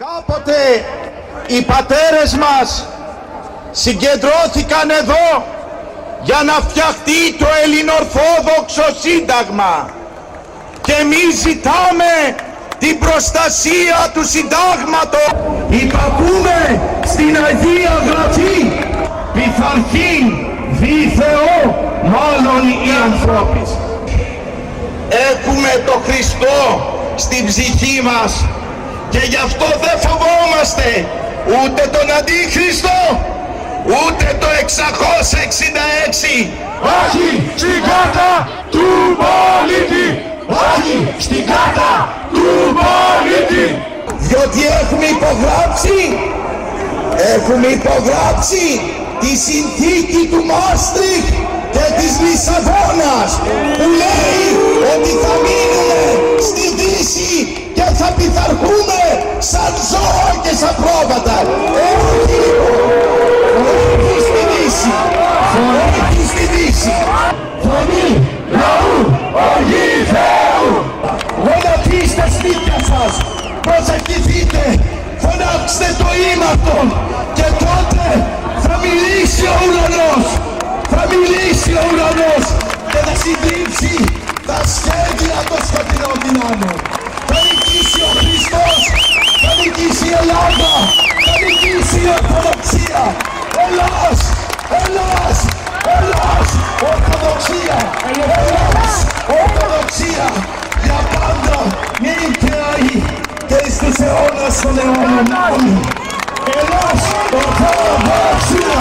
Κάποτε οι πατέρες μας συγκεντρώθηκαν εδώ για να φτιαχτεί το ελληνοορθόδοξο σύνταγμα και εμείς ζητάμε την προστασία του συντάγματος. Υπακούμε στην Αγία Γραφή, πειθαρχήν δι Θεό μάλλον οι ανθρώποι. Έχουμε το Χριστό στην ψυχή μας και γι' αυτό δεν φοβόμαστε ούτε τον Αντίχριστο ούτε το 666. Όχι στην κάρτα του πολίτη! Όχι στην κάρτα του πολίτη! Διότι έχουμε υπογράψει τη συνθήκη του Μάστριχτ και της Λισαβόνας που λέει ότι θα μείνουμε στη Δύση και θα πειθαρχούμε σαν ζώα και σαν πρόβατα. Όχι στη Δύση. Όχι στη Δύση. Φωνή λαού, οργή Θεού! Γονατίστε σπίτια σας, προσευχηθείτε, φωνάξτε το ήμαρτον και τότε θα μιλήσει ο ουρανός. Θα μιλήσει ο ουρανός και θα συντρίψει τα σχέδια των σκοτεινών δυνάμεων. Θα νικήσει ο Χριστός, θα νικήσει η Ελλάδα, θα νικήσει η Ορθοδοξία. Ελλάς, Ελλάς, Ελλάς, Ορθοδοξία, Ελλάς, Ορθοδοξία, για πάντα μην καεί και εις τους αιώνας των αιώνων. Ελλάς, Ορθοδοξία.